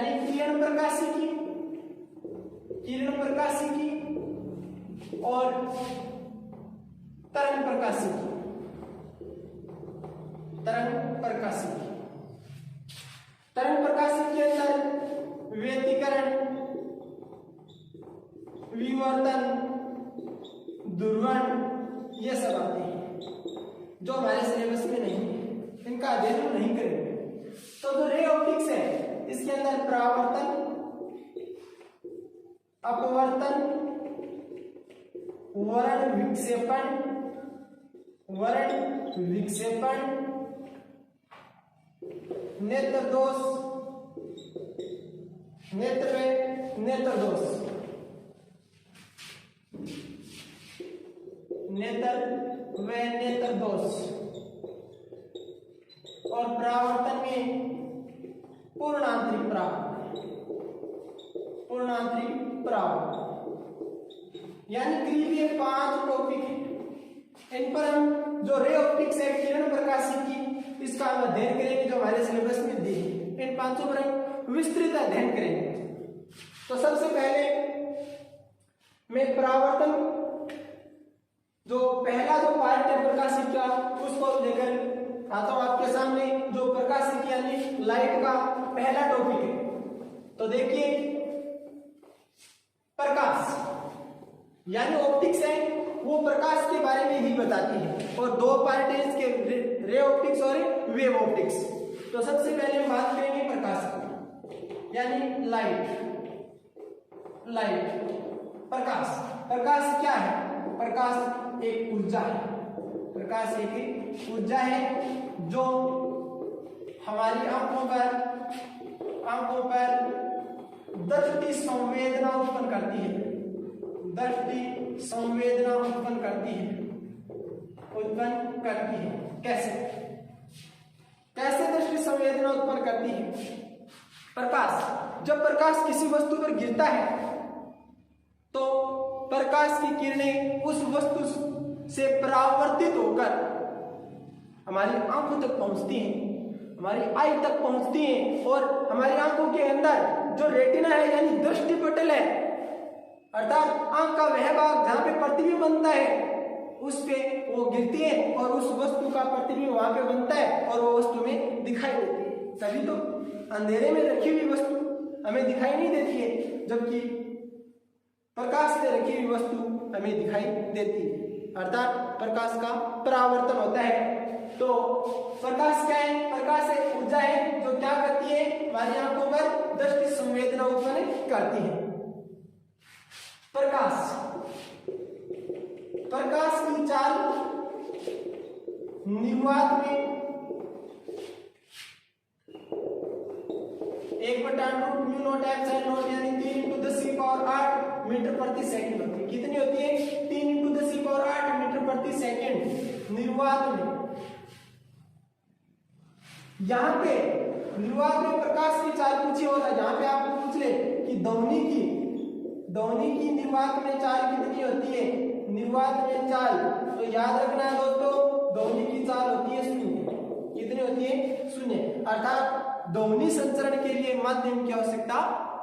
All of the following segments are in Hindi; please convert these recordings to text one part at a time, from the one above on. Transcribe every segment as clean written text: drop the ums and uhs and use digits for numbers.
यानी किरण प्रकाशिकी और तरंग प्रकाशिकी। तरंग प्रकाशिकी के अंदर व्यतिकरण, विवर्तन, ध्रुवण ये सब आते हैं जो हमारे सिलेबस में नहीं है, इनका अध्ययन हम नहीं करेंगे। तो जो रे ऑप्टिक्स है इसके अंदर परावर्तन, अपवर्तन, वर्ण विक्षेपण, नेत्र दोष, नेत्र दोष और परावर्तन में पूर्णांतरिक परावर्तन। यानी करीब ये 5 टॉपिक है। इन पर हम जो रे ऑप्टिक्स है, किरण प्रकाशिकी, इसका हम अध्ययन करेंगे जो हमारे सिलेबस में दी है। इन 5 पर हम विस्तृत अध्ययन करेंगे। तो सबसे पहले मैं परावर्तन जो पहला जो पार्ट है प्रकाशिकी का उसको लेकर आता हूं आपके सामने। जो प्रकाशिकी यानी लाइट का पहला टॉपिक है। तो देखिए, प्रकाश यानी ऑप्टिक्स है वो प्रकाश के बारे में ही बताती है और 2 पार्ट है इसके, रे ऑप्टिक्स और वेव ऑप्टिक्स। तो सबसे पहले हम बात करेंगे प्रकाश की यानी लाइट। प्रकाश क्या है? प्रकाश एक ऊर्जा है जो हमारी आंखों पर दृष्टि संवेदना उत्पन्न करती है। कैसे दृष्टि संवेदना उत्पन्न करती है? जब प्रकाश किसी वस्तु पर गिरता है तो प्रकाश की किरणें उस वस्तु से परावर्तित होकर हमारी आंखों तक पहुंचती हैं, हमारी आई तक पहुंचती हैं और हमारी आंखों के अंदर जो रेटिना है यानी दृष्टि पटल है, अर्थात आंख का वह भाग जहां पे प्रतिबिंब बनता है उस पे वो गिरती है और उस वस्तु का प्रतिबिंब वहां पे बनता है और वो वस्तु में दिखाई देती है। तभी तो अंधेरे में रखी हुई वस्तु हमें दिखाई नहीं देती है, जबकि प्रकाश से रखी हुई वस्तु हमें दिखाई देती है, अर्थात प्रकाश का परावर्तन होता है। तो प्रकाश क्या है? प्रकाश एक ऊर्जा है जो क्या करती है? हमारी आंखों पर दृष्टि संवेदना उत्पन्न करती है। प्रकाश की चाल निर्वात में 1/√μ0 यानी 3 × 10⁸ मीटर प्रति सेकंड होती है। कितनी होती है? 3 × 10⁸ मीटर प्रति सेकंड निर्वात में। यहाँ पे निर्वात में प्रकाश की चाल पूछी होता है, जहां पे आपको पूछ ले कि ध्वनि की निर्वात में चाल कितनी होती है? निर्वात में चाल, तो याद रखना दोस्तों, ध्वनि की चाल होती है 0। कितनी होती है? 0। अर्थात ध्वनि संचरण के लिए माध्यम की आवश्यकता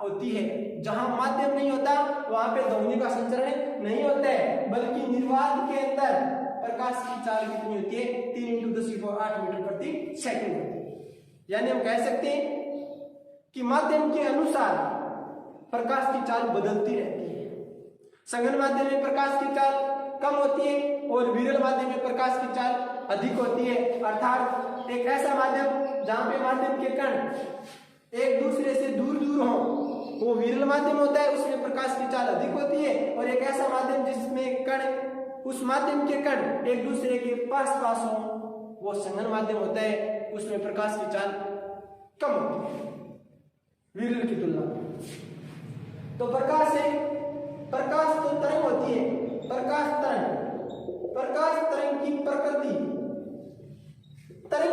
होती है। जहां माध्यम नहीं होता वहां पे ध्वनि का संचरण नहीं होता है, बल्कि निर्वात के अंदर प्रकाश की चाल कितनी होती है? 3 × 10⁸ मीटर प्रति सेकंड होती है। यानी हम कह सकते हैं कि माध्यम के अनुसार प्रकाश की चाल बदलती रहती है। संघन माध्यम में प्रकाश की चाल कम होती है और विरल माध्यम में प्रकाश की चाल अधिक होती है। अर्थात एक ऐसा माध्यम जहां पे माध्यम के कण एक दूसरे से दूर हों वो विरल माध्यम होता है, उसमें प्रकाश की चाल अधिक होती है। और एक ऐसा माध्यम जिसमें कण, उस माध्यम के कण एक दूसरे के पास हों वो संघन माध्यम होता है, उसमें प्रकाश की चाल कम होती है विरल की तुलना में। तो प्रकाश तो तरंग होती है। प्रकाश तरंग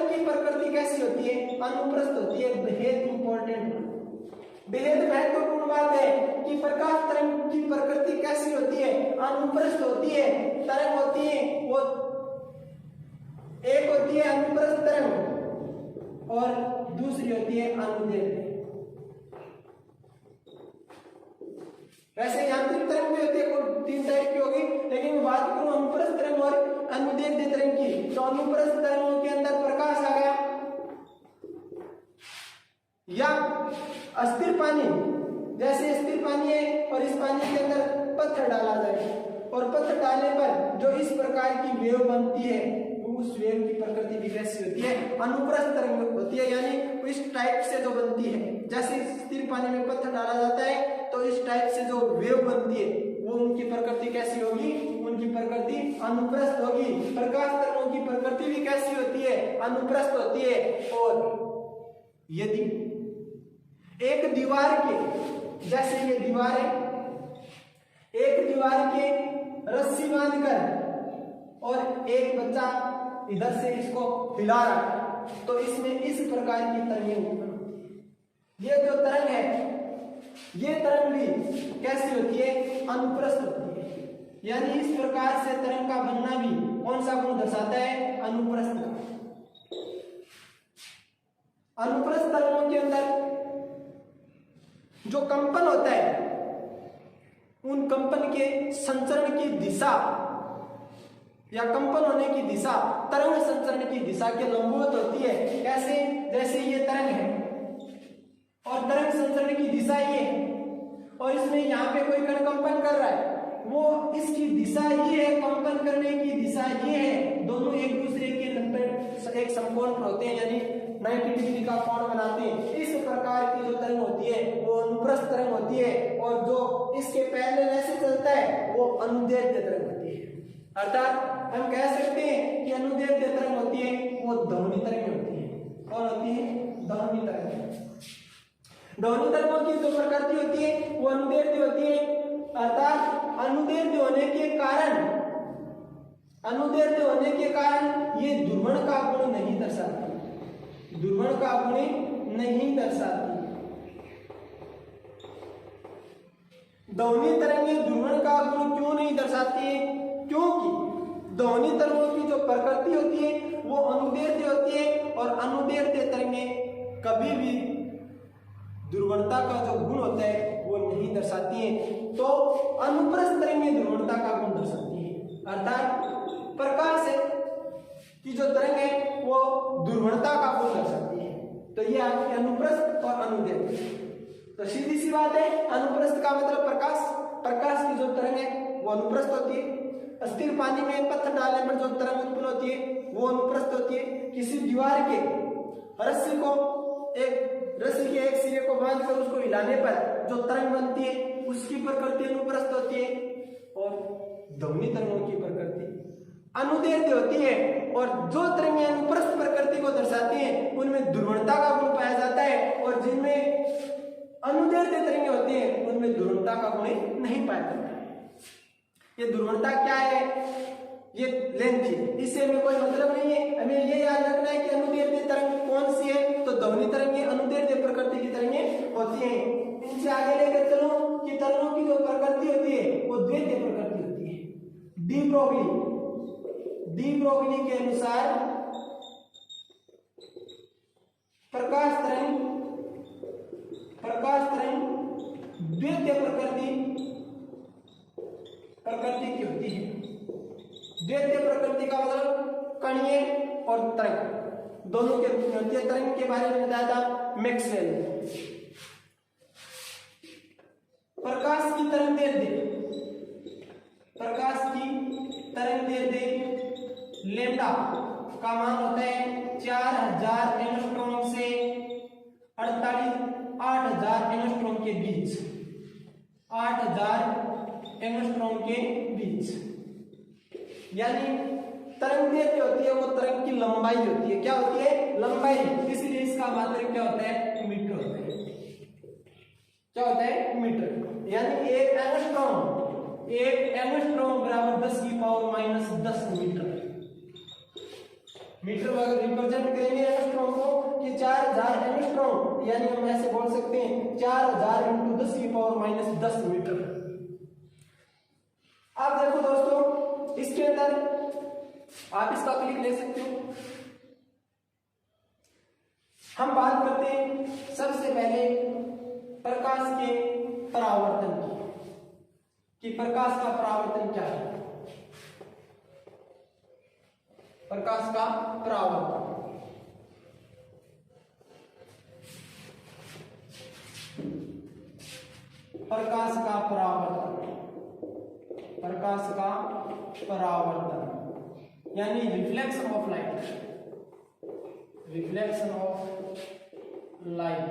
की प्रकृति कैसी होती है? अनुप्रस्थ होती है। बेहद महत्वपूर्ण बात है कि प्रकाश तरंग की प्रकृति कैसी होती है? अनुप्रस्थ होती है। तरंग होती है वो एक होती है अनुप्रस्थ तरंग और दूसरी होती है अनुदैर्ध्य। वैसे यांत्रिक तरंग भी होती है, कोई 3 टाइप की होगी, लेकिन मैं बात करूं अनुप्रस्थ तरंग और अनुदैर्ध्य तरंग की, तो अनुप्रस्थ तरंगों के अंदर प्रकाश आ गया, या अस्थिर पानी, जैसे स्थिर पानी है और इस पानी के अंदर पत्थर डाला जाए और पत्थर डालने पर जो इस प्रकार की वेव बनती है, उस वेव की प्रकृति भी कैसी होती है, अनुप्रस्थ तरंग होती है, यानी इस टाइप से जो बनती है, जैसे स्थिर पानी में पत्थर डाला जाता है तो इस टाइप से जो वेव बनती है वो उनकी प्रकृति कैसी होगी, उनकी प्रकृति अनुप्रस्थ होगी। प्रकाश तरंगों की प्रकृति भी कैसी होती है, अनुप्रस्थ होती है। और यदि एक दीवार के, जैसे ये दीवार है, एक दीवार के रस्सी बांधकर और एक बच्चा इधर से इसको हिला रहा है, तो इसमें इस प्रकार की तरंगें उत्पन्न होती है। ये जो तरंग है, ये तरंग भी कैसी होती है, अनुप्रस्थ होती है, यानी इस प्रकार से तरंग का बनना भी कौन सा गुण दर्शाता है, अनुप्रस्थ का। अनुप्रस्थ तरंगों के अंदर जो कंपन होता है, उन कंपन के संचरण की दिशा या कंपन होने की दिशा तरंग संचरण की दिशा के लंबवत होती है। कैसे, जैसे ये तरंग है और तरंग संचरण की दिशा ये है और इसमें यहाँ पे कोई कण कंपन कर रहा है, वो इसकी दिशा ये है, कंपन करने की दिशा ये है, दोनों एक दूसरे के लगभग एक समकोण पर होते हैं, यानी 90 डिग्री का कोण बनाते हैं। इस प्रकार की जो तरंग होती है वो अनुप्रस्थ तरंग होती है, और जो इसके पैरेलल ऐसे चलता है वो अनुदैर्ध्य तरंग होती है। अर्थात हम कह सकते हैं कि अनुदैर्ध्य तरंग होती है वो ध्वनि तरंग होती है। कौन होती है, ध्वनि तरंग। ध्वनि तरंगों की जो प्रकृति होती है वो अनुदैर्ध्य होती है, अर्थात अनुदैर्ध्य होने के कारण ये ध्रुवण का गुण नहीं दर्शाती, ध्रुवण का गुण नहीं दर्शाती। ध्वनि तरंगे ध्रुवण का गुण क्यों नहीं दर्शाती? क्योंकि ध्वनि तरंगों की जो प्रकृति होती है वो अनुदैर्ध्य होती है, और अनुदैर्ध्य तरंगे कभी भी ध्रुवणता का जो गुण होता है वो नहीं दर्शाती है। तो अनुप्रस्थ तरंगे ध्रुवणता का गुण दर्शाती है, अर्थात प्रकाश की जो तरंग है वो ध्रुवणता का गुण दर्शाती है। तो ये आपकी अनुप्रस्थ और अनुदैर्ध्य। तो सीधी सी बात है, अनुप्रस्थ का मतलब प्रकाश की जो तरंग है वो अनुप्रस्थ होती है। स्थिर पानी में पत्थर डालने पर जो तरंग उत्पन्न होती है वो अनुप्रस्थ होती है। किसी दीवार के रस्सी के एक सिरे को बांधकर उसको हिलाने पर जो तरंग बनती है उसकी प्रकृति अनुप्रस्थ होती है, और ध्वनि तरंगों की प्रकृति अनुदैर्ध्य होती है। और जो तरंगें अनुप्रस्थ प्रकृति को दर्शाती हैं उनमें ध्रुवणता का गुण पाया जाता है, और जिनमें अनुदैर्ध्य तरंगें होती हैं उनमें ध्रुवणता का गुण नहीं पाया जाता है। ये ध्रुवणता क्या है, ये लेंथ है, इससे हमें कोई मतलब नहीं है। हमें ये याद रखना है कि अनुदैर्ध्य तरंग कौन सी है, तो ध्वनि तरंगें अनुदैर्ध्य प्रकृति की तरंगें होती हैं। इनसे आगे लेकर चलो कि तरंगों की जो प्रकृति होती है वो द्वैत प्रकृति होती है। डी ब्रोगली के अनुसार प्रकाश तरंग द्वैत प्रकृति की होती है। द्वैत प्रकृति का मतलब कणीय और तरंग दोनों के रूप में होती है। तरंग के बारे में बताया था मैक्सवेल ने। प्रकाश की तरंग दैर्ध्य लैम्डा का मान होता है 4000 एंगस्ट्रॉम से 8000 एंगस्ट्रॉम के बीच। 8000 एंगस्ट्रॉम के बीच, यानी तरंग दैर्ध्य होती है वो तरंग की लंबाई होती है। क्या होती है? लंबाई। इसलिए इसका मात्रक क्या होता है? मीटर होता है। क्या होता है? मीटर। यानी एक एंगस्ट्रॉम बराबर 10 की पावर माइनस 10 मीटर। मीटर अगर रिप्रेजेंट करेंगे एंगस्ट्रॉम को कि 4000 एंगस्ट्रॉम, यानी हम ऐसे बोल सकते हैं 4000 × 10 की पावर माइनस 10 मीटर। आप देखो दोस्तों, इसके अंदर आप इसका क्लिक ले सकते हो। हम बात करते हैं सबसे पहले प्रकाश के परावर्तन की। कि प्रकाश का परावर्तन क्या है। प्रकाश का परावर्तन, प्रकाश का परावर्तन, प्रकाश का परावर्तन यानी reflection of light, reflection of light,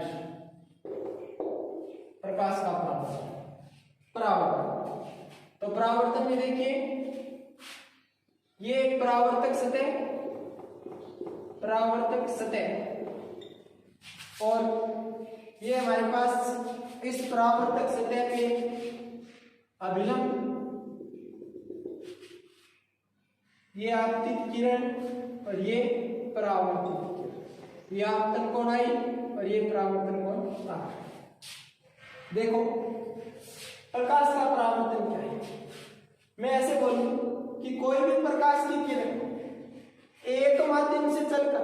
प्रकाश का परावर्तन, परावर्तन। तो परावर्तन में देखिए ये एक परावर्तक सतह, परावर्तक सतह, और ये हमारे पास इस परावर्तक सतह पे अभिलंब, ये आपतित किरण और ये परावर्तित किरण, ये आपतन कोण आई और ये परावर्तन कोण आ। देखो प्रकाश का परावर्तन क्या है। मैं ऐसे बोलूं कि कोई भी प्रकाश की किरण एक माध्यम से चलकर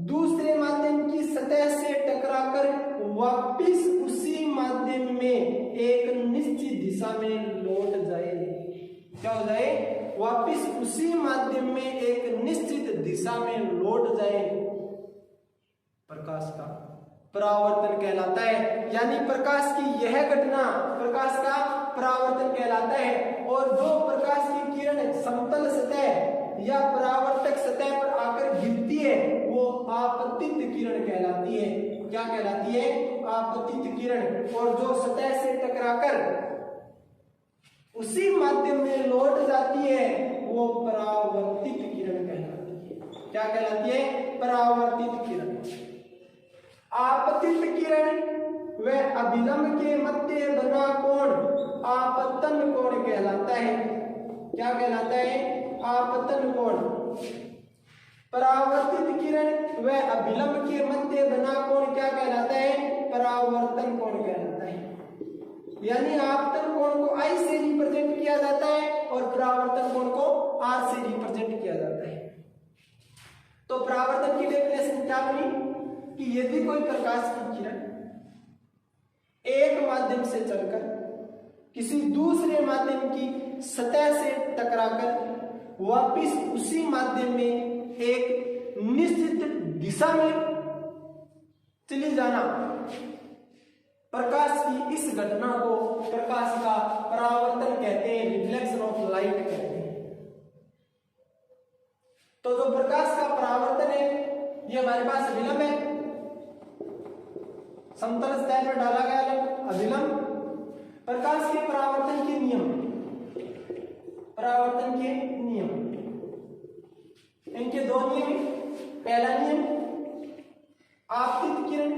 दूसरे माध्यम की सतह से टकराकर वापिस उसी माध्यम में एक निश्चित दिशा में लौट जाए। क्या हो जाए? वापिस उसी माध्यम में एक निश्चित दिशा में लौट जाए, प्रकाश का परावर्तन कहलाता है। यानी प्रकाश की यह घटना प्रकाश का परावर्तन कहलाता है। और जो प्रकाश की किरण समतल सतह या परावर्तक सतह पर आकर गिरती है वो आपतित किरण कहलाती है। क्या कहलाती है? आपतित किरण। और जो सतह से टकराकर उसी माध्यम में लौट जाती है वो परावर्तित किरण कहलाती है। क्या कहलाती है? परावर्तित किरण। आपतित किरण व अभिलंब के मध्य बना कोण आपतन कोण कहलाता है। क्या कहलाता है? आपतन कोण। परावर्तित किरण व अभिलंब के मध्य बना कोण क्या कहलाता है? परावर्तन कोण कहलाता है। यानी आपतन कोण को I से रिप्रेजेंट किया जाता है और परावर्तन कोण को R से रिप्रेजेंट किया जाता है। तो परावर्तन की डेफिनेशन क्या बनी कि यदि कोई प्रकाश की किरण एक माध्यम से चलकर किसी दूसरे माध्यम की सतह से टकराकर वापिस उसी माध्यम में एक निश्चित दिशा में चली जाना, प्रकाश की इस घटना को प्रकाश का परावर्तन कहते हैं, रिफ्लेक्शन ऑफ लाइट कहते हैं। तो जो प्रकाश का परावर्तन है ये हमारे पास अभिलंब है, समतल सतह पर डाला गया अभिलंब। प्रकाश के परावर्तन के नियम, परावर्तन के नियम, इनके दो नियम। पहला नियम, आपतित किरण,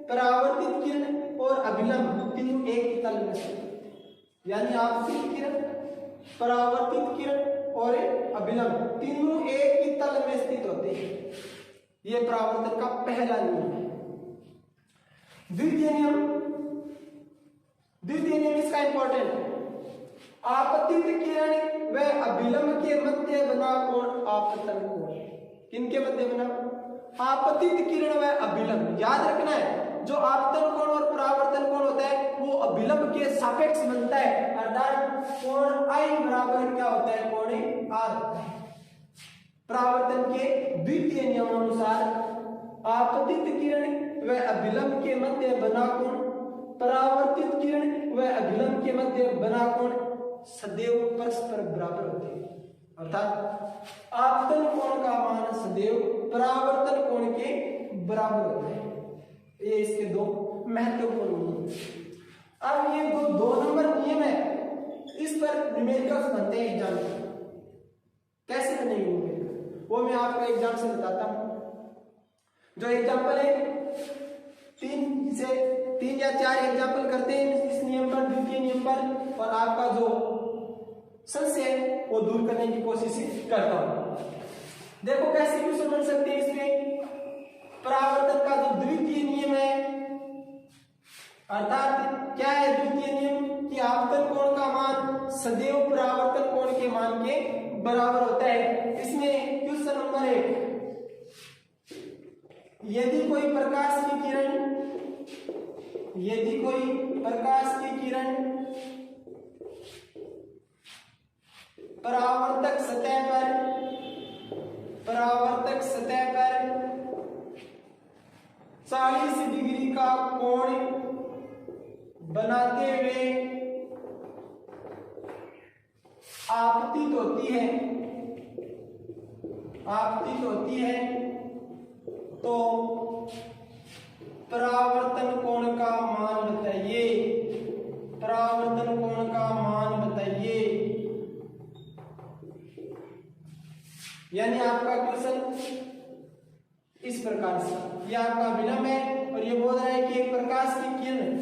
परावर्तित किरण और अभिलंब तीनों एक ही तल में स्थित। यानी आपतित किरण, परावर्तित किरण और अभिलंब तीनों एक ही तल में स्थित होते हैं। यह परावर्तन का पहला नियम है। द्वितीय नियम, द्वितीय नियम इसका इंपॉर्टेंट है। आपतित किरण व अभिलंब के मध्य बना कोण आपतन कोण। किनके मध्य बना? आपतित किरण व अभिलंब। याद रखना है जो आपतन कोण और परावर्तन कोण होता है वो अभिलंब के सापेक्ष बनता है, अर्थात कोण I बराबर क्या होता है? कोण R होता है। परावर्तन के द्वितीय नियमानुसार आपतित किरण व अभिलंब के मध्य बना कोण, परावर्तित किरण व अभिलंब के मध्य बना कोण सदैव परस्पर बराबर होते हैं। अर्थात आपतन कोण का मान सदैव परावर्तन कोण के बराबर होता है। ये इसके दो महत्वपूर्ण नियम। अब ये दो नंबर नियम है, इस पर न्यूमेरिकल्स बनते हैं एग्जाम में। कैसे बनेंगे वो मैं आपको एग्जाम से बताता हूं। जो एग्जाम्पल है 3 या 4 एग्जाम्पल करते हैं इस नियम पर, द्वितीय नियम पर, और आपका जो संशय है वो दूर करने की कोशिश करता हूं। देखो कैसे क्वेश्चन बन सकते हैं इसमें। परावर्तन का जो द्वितीय नियम है, अर्थात क्या है द्वितीय नियम कि आपतन कोण का मान सदैव परावर्तन कोण के मान के बराबर होता है। इसमें क्वेश्चन नंबर 1, यदि कोई प्रकाश की किरण, यदि कोई प्रकाश की किरण परावर्तक सतह पर 40 डिग्री का कोण बनाते हुए आपतित होती है तो परावर्तन कोण का मान बताइए। यानी आपका क्वेश्चन इस प्रकार से, ये आपका विलंब है और ये बोल रहा है कि एक प्रकाश की किरण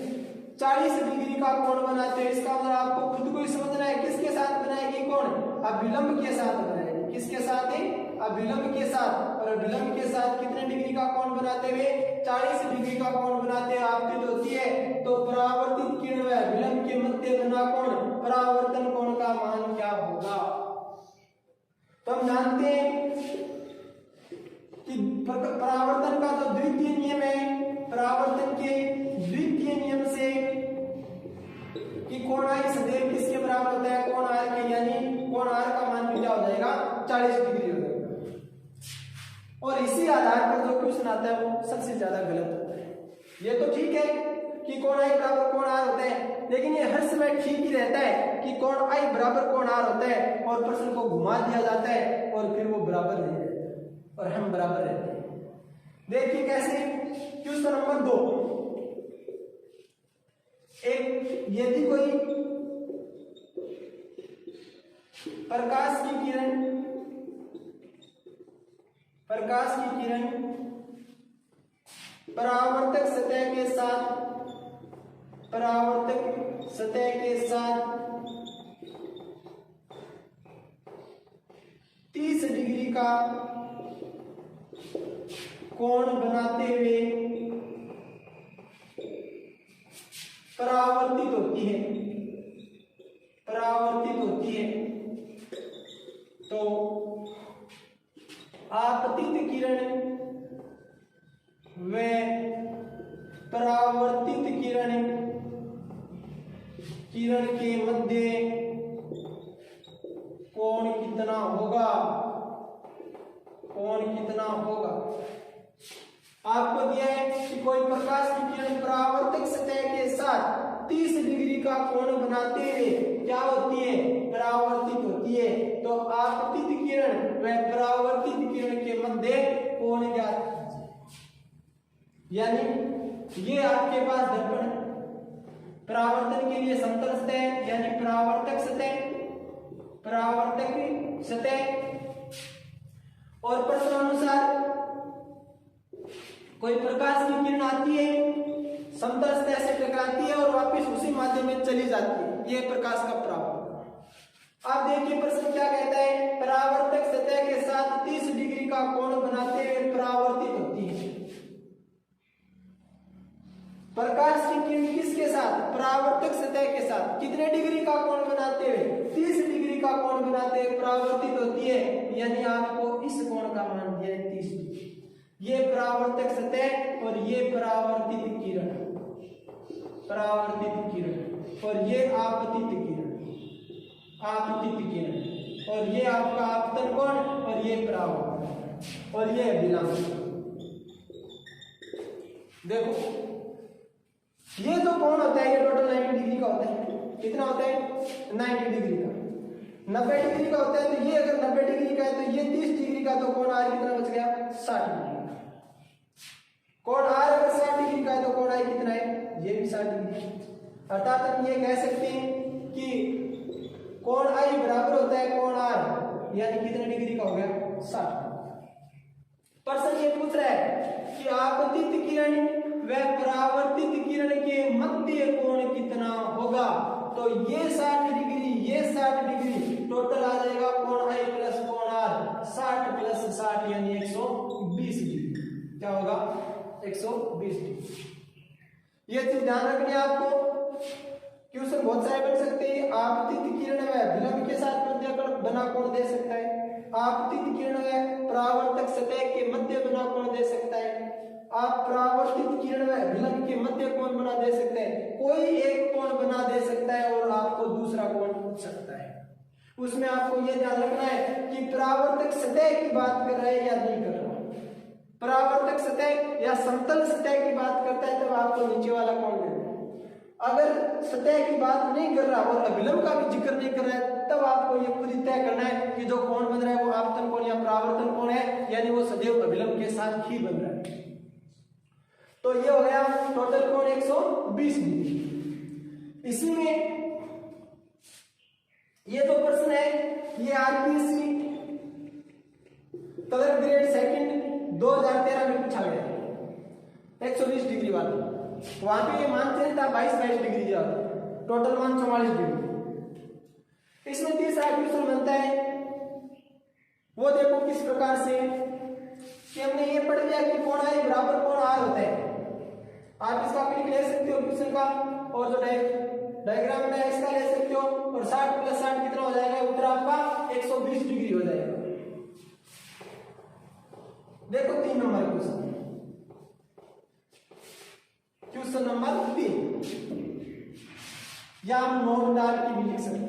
40 डिग्री का कोण बनाते हैं। इसका मतलब आपको खुद को ही समझना है किसके साथ बनाएगी कोण, अभिलंब के साथ बनाएगी। किसके साथ है, अभिलंब के साथ। और अभिलंब के साथ कितने डिग्री का कोण बनाते हुए, 40 डिग्री का कोण बनाते हुए आपतित होती है तो परावर्तित किरण व अभिलंब के मध्य बना कोण परावर्तन कोण का मान क्या होगा। तो हम जानते हैं कि परावर्तन का जो द्वितीय नियम है, परावर्तन के द्वितीय नियम से कि कोण आई सदैव किसके बराबर होता है, कोण आर के, यानी कोण आर का मान क्या हो जाएगा, 40 डिग्री हो जाएगा। और इसी आधार पर जो क्वेश्चन आता है वो सबसे ज्यादा गलत होता है। ये तो ठीक है कि कोण आई बराबर कोण आर होता है, लेकिन ये हर समय ठीक ही रहता है कि कोण आई बराबर कोण आर होता है और प्रश्न को घुमा दिया जाता है और फिर वो बराबर नहीं रहता और हम बराबर रहते हैं। देखिए कैसे, क्वेश्चन नंबर 2, एक यदि कोई प्रकाश की किरण परावर्तक सतह के साथ 30 डिग्री का कोण बनाते हुए परावर्तित होती है तो आपतित किरण व परावर्तित किरण के मध्य कोण कितना होगा। आपको दिया है कि कोई प्रकाश की किरण परावर्तक सतह के साथ 30 डिग्री का कोण बनाते हुए क्या होती है, परावर्तित होती है। तो आपतित किरण व परावर्तित किरण के मध्य कोण ज्ञात कीजिए। यानी ये आपके पास दर्पण है, परावर्तन के लिए समतल सतह यानी परावर्तक सतह और प्रश्नानुसार कोई प्रकाश की किरण आती है, समतल सतह से टकराती है और वापस उसी माध्यम में चली जाती है, यह प्रकाश का परावर्तन। अब देखिए प्रश्न क्या कहता है, परावर्तक सतह के साथ 30 डिग्री का कोण बनाते हुए परावर्तित होती है। प्रकाश की किरण किसके साथ, परावर्तक सतह के साथ कितने डिग्री का कोण बनाते हुए, 30 डिग्री का कोण बनाते हुए परावर्तित होती है। यानी आपको इस कोण का मान दिया है 30 डिग्री। ये परावर्तक सतह और ये परावर्तित किरण और ये आपतित किरण और ये आपका आपतन कोण और ये परावर्तन और ये अभिलंब। देखो ये जो कोण होता है ये टोटल 90 डिग्री का होता है। कितना होता है, 90 डिग्री का। 90 डिग्री का होता है तो ये अगर 90 डिग्री का है तो ये 30 डिग्री का, तो कोण आर कितना बच गया, 60 डिग्री। कोण आर अगर 60 डिग्री का है तो कोण आई कितना है, ये भी 60 डिग्री। अर्थात हम ये कह सकते हैं कि कोण आई बराबर होता है कोण आर, यानी कितने डिग्री का हो गया, 60। प्रश्न ये पूछ रहा है कि आपतित किरण व परावर्तित किरण के मध्य कोण कितना होगा। तो ये 60 डिग्री, ये 60 डिग्री, टोटल आ जाएगा कोण आई प्लस कोण आर, 60 प्लस 60 यानी 120 डिग्री। क्या होगा, 120 डिग्री। ये चीज ध्यान रखनी है आपको। क्वेश्चन बहुत सारे बन सकते हैं। आपतित किरण व विलंब के साथ मध्य बना कोण दे सकता है, आपतित किरण व परावर्तक सतह के मध्य बना कोण दे सकता है, आप परावर्तित किरण व विलंब के मध्य कोण बना दे सकते हैं, कोई एक कोण बना दे सकता है और आपको दूसरा कोण पूछ सकता है। उसमें आपको ये ध्यान रखना है कि परावर्तक सतह की बात कर रहा है या नहीं कर रहा। परावर्तक सतह या समतल सतह की बात करता है तब आपको नीचे वाला कोण देना है। अगर सतह की बात नहीं कर रहा और अभिलंब का भी जिक्र नहीं कर रहा है तब आपको ये खुद ही तय करना है कि जो कोण बन रहा है वो आपतन कोण या परावर्तन कोण है, यानी वो सदैव अभिलंब के साथ ही बन रहा है। तो ये हो गया टोटल कोण 120 डिग्री। इसी में ये दो प्रश्न है, ये आरपीएससी कलर ग्रेड सेकंड 2013 में पूछा गया 120 डिग्री वाला। वहां पे ये मान चेंज था 22 डिग्री दिया, टोटल मान 44 डिग्री। इसमें तीसरा क्वेश्चन बनता है, वो देखो किस प्रकार से कि हमने ये पढ़ लिया कि कोण आई बराबर कोण आर होता है। आप इसका क्लिक ले सकते हो क्वेश्चन का, और जो डायग्राम है इसका ले सकते हो, और 60 + 60 कितना हो जाएगा, उत्तर आपका 120 डिग्री हो जाएगा। देखो 3 नंबर क्वेश्चन, क्वेश्चन नंबर 3, या हम नोट डाल के भी लिख सकते हैं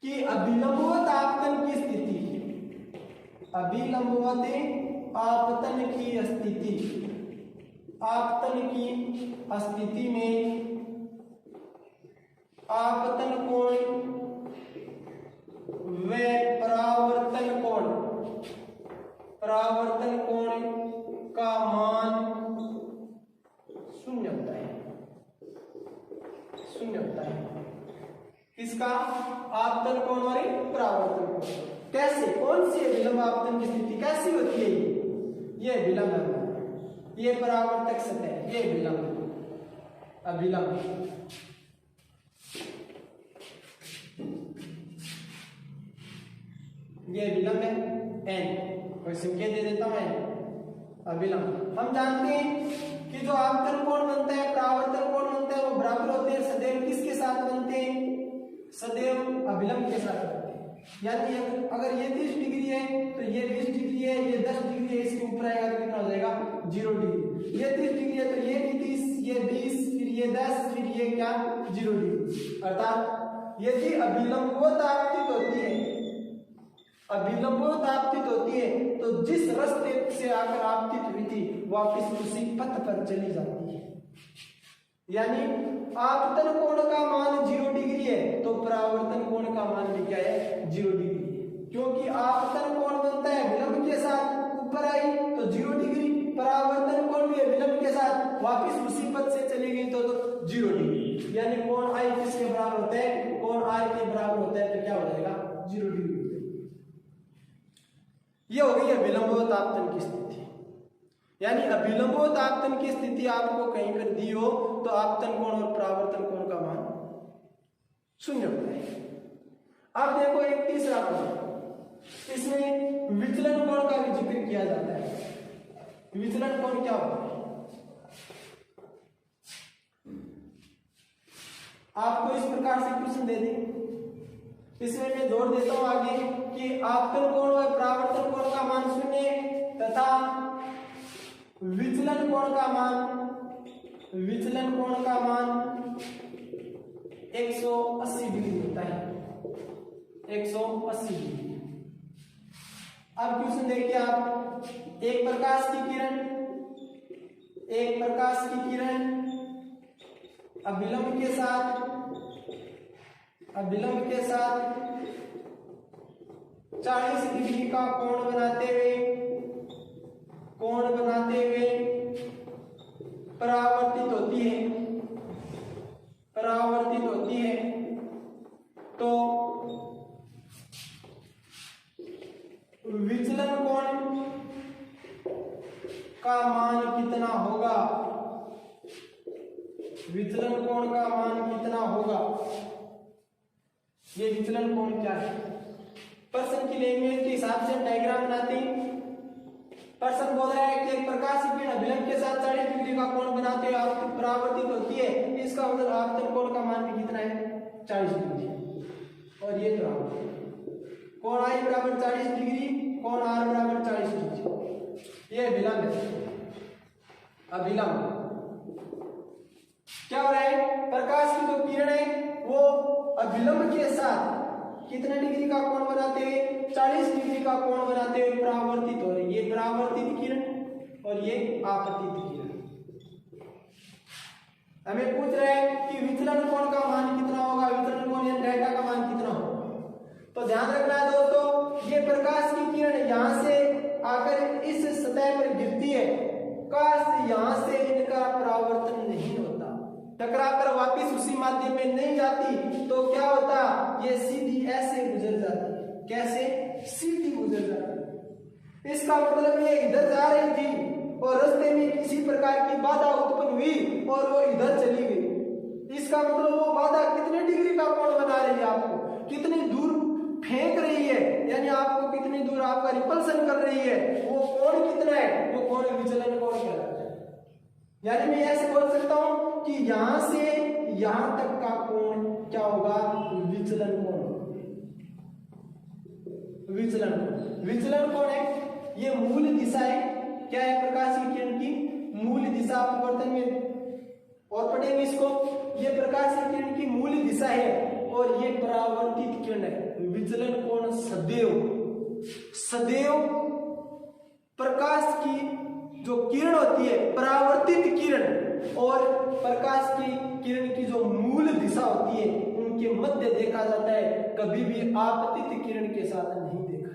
कि अभिलंबवत आपतन की स्थिति, अभिलंबवत आपतन की स्थिति, आपतन की स्थिति में आपतन कोण व परावर्तन कोण, परावर्तन कोण का मान शून्य होता है, शून्य होता है। किसका? आपतन कोण और परावर्तन कोण। कैसे, कौन सी विलंब आपतन की स्थिति कैसी होती है? ये विलंब है, ये परावर्तक सतह, ये विलंब, अभिलंब। ये विलंब है n, कोई संकेत दे देता हूं n, अभिलंब। हम जानते हैं कि जो आपतन कोण बनता है, परावर्तन कोण बनता है, वो बराबर होते हैं सदैव किसके साथ बनते हैं? सदैव अभिलंब के साथ बनते हैं। यानी अगर ये 30 डिग्री है तो ये 20 डिग्री है, ये 10 डिग्री है, इसके ऊपर आएगा तो कितना हो जाएगा? 0 डिग्री। ये 30 डिग्री है तो ये भी 30, ये 20, फिर ये 10, फिर ये क्या? 0 डिग्री। अर्थात यदि अभिलंबवत आपतित होती है, अभिलंबवत आपतित होती है तो जिस रास्ते से आकर आपतित हुई थी वापस उसी पथ पर चली जाती है। यानी आपतन कोण का मान 0 डिग्री है तो परावर्तन कोण का मान भी क्या है? 0 डिग्री। क्योंकि आपतन कोण बनता है विलंब के साथ, ऊपर आई तो 0 डिग्री, परावर्तन कोण भी विलंब के साथ वापस उसी पथ से चली गई तो 0 डिग्री। यानी कोण आई किसके बराबर होता है? कोण आर के बराबर होता है, तो क्या हो जाएगा? 0 डिग्री। ये हो गई अभिलंबवत आपतन की स्थिति। यानी अभिलंबवत आपतन की स्थिति आपको कहीं पर दी हो तो आपतन कोण और परावर्तन कोण का मान शून्य होता है। अब देखो एक तीसरा कोण, इसमें विचलन कोण का भी जिक्र किया जाता है। विचलन कोण क्या होता है? आपको इस प्रकार से क्वेश्चन दे दें, इसमें मैं जोड़ देता हूं आगे कि आपतन कोण और परावर्तन कोण का मान शून्य तथा विचलन कोण का मान, विचलन कोण का मान 180 डिग्री होता है, 180 डिग्री। अब क्वेश्चन देखिए आप, एक प्रकाश की किरण, एक प्रकाश की किरण अभिलंब के साथ, अभिलंब के साथ 40 डिग्री का कोण बनाते हुए, कोण बनाते हुए परावर्तित होती है, परावर्तित होती है तो विचलन कोण का मान कितना होगा? विचलन कोण का मान कितना होगा? ये विचलन कोण क्या है? पर्सन की लैंग्वेज के हिसाब से डायग्राम बनाते हैं। पर्सन बोल रहा है कि एक प्रकाश की किरण अभिलंब के साथ 40 डिग्री का कोण बनाते हुए परावर्तित होती है, इसका मतलब आपतन कोण का मान भी कितना है? 40 डिग्री। और ये परावर्तन कोण आई बराबर 40 डिग्री, कोण आर बराबर 40 डिग्री। ये अभिलंब है, अभिलंब। क्या हो रहा है? प्रकाश की जो किरण है वो अभिलंब के साथ कितने डिग्री का कोण बनाते हैं? 40 डिग्री का कोण बनाते हुए परावर्तित हो रही है। ये परावर्तित किरण और ये आपतित किरण। हमें पूछ रहे हैं कि विचलन कोण का मान कितना होगा, विचलन कोण या डेल्टा का मान कितना होगा। तो ध्यान रखना है दोस्तों, ये प्रकाश की किरण यहां से आकर इस सतह पर गिरती है, प्रकाश यहां से इनका परावर्तन नहीं होता, टकराकर वापस उसी माध्यम में नहीं जाती, तो क्या होता, ये सीधी ऐसे गुजर जाती। कैसे? सीधी गुजर जाती। इसका मतलब ये इधर जा रही थी और रास्ते में किसी प्रकार की बाधा उत्पन्न हुई और वो इधर चली गई। इसका मतलब वो बाधा कितने डिग्री का कोण बना रही है, आपको कितनी दूर फेंक रही है, यानी आपको कितनी दूर आपका रिपल्सन कर रही है, वो कोण कितना है, वो कोण विचलन कोण कहलाता है। यानी मैं ऐसे बोल सकता हूं कि यहां से यहां तक का कोण क्या होगा, विचलन कोण। विचलन कोण, विचलन कोण है, ये मूल दिशा है। क्या है? प्रकाश की किरण की मूल दिशा। अपवर्तन में और पढ़ेंगे इसको। ये प्रकाश की किरण की मूल दिशा है और ये परावर्तित किरण है। विचलन कोण सदैव प्रकाश की जो किरण होती है, परावर्तित किरण और प्रकाश की किरण की जो मूल दिशा होती है, उनके मध्य देखा जाता है, कभी भी आपतित किरण के साथ नहीं देखा।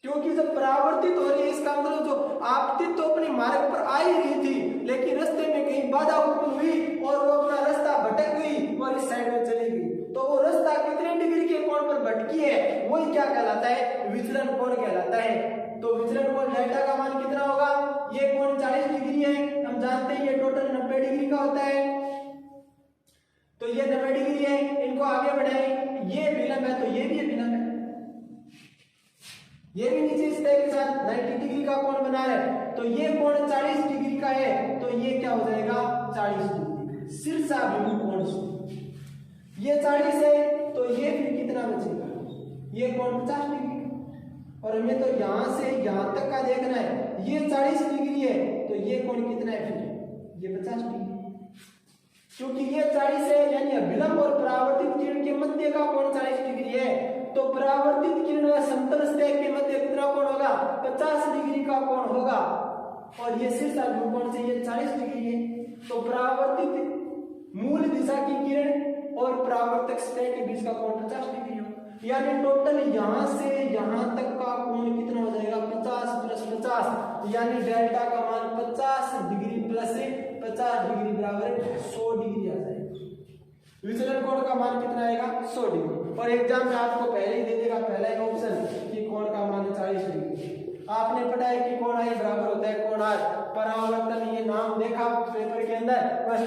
क्योंकि जब परावर्तित हो रही है, इसका मतलब जो आपतित तो अपने मार्ग पर आ ही रही थी, लेकिन रास्ते में कहीं बाधा उत्पन्न हुई और वो अपना रास्ता भटक गई और इस साइड में चली गई, तो वो रास्ता कितने डिग्री के कोण पर भटकी है, वही क्या कहलाता है, विचलन कोण कहलाता है। तो विचलन कोण डेल्टा का मान कितना होगा, ये कोण 40 डिग्री है, हम जानते हैं ये टोटल 90 डिग्री का होता है, तो ये 90 डिग्री है। इनको आगे बढ़ाएं, ये विलंब है तो ये भी विलंब है, ये भी नीचे इस के साथ 90 डिग्री का कोण बना रहा है, तो ये कोण 40 डिग्री का है, तो ये क्या हो जाएगा, 40 डिग्री शीर्षाभिमुख कोण। ये 40 है तो ये फिर कितना बचेगा, ये कोण 50 डिग्री, और हमें तो यहां से यहां तक का देखना है। ये 40 डिग्री है तो ये कोण कितना है, फिर ये 50 डिग्री, क्योंकि ये 40 है, यानी अभिलंब और परावर्तित किरण के मध्य का कोण 40 डिग्री है, तो परावर्तित किरण और समतल सतह के मध्य कितना कोण होगा, 50 डिग्री का कोण होगा, और ये शीर्षाभिमुख कोण से ये 40 डिग्री है। तो परावर्तित मूल दिशा की किरण और परावर्तक सतह के बीच का कोण 50 डिग्री हो, यानी टोटल यहां से यहां तक का कोण कितना हो जाएगा, 50 प्लस 50, यानी डेल्टा का मान 50 डिग्री प्लस 50 डिग्री बराबर 100 डिग्री आ जाएगा। विचलन कोण का मान कितना आएगा, 100 डिग्री। और एग्जाम में आपको पहले ही दे देगा पहला ही ऑप्शन कि कोण का मान 40 डिग्री। आपने पढ़ा है कि कोण आई बराबर होता है कोण आर, परावर्तन, ये नाम देखा पेपर के अंदर, बस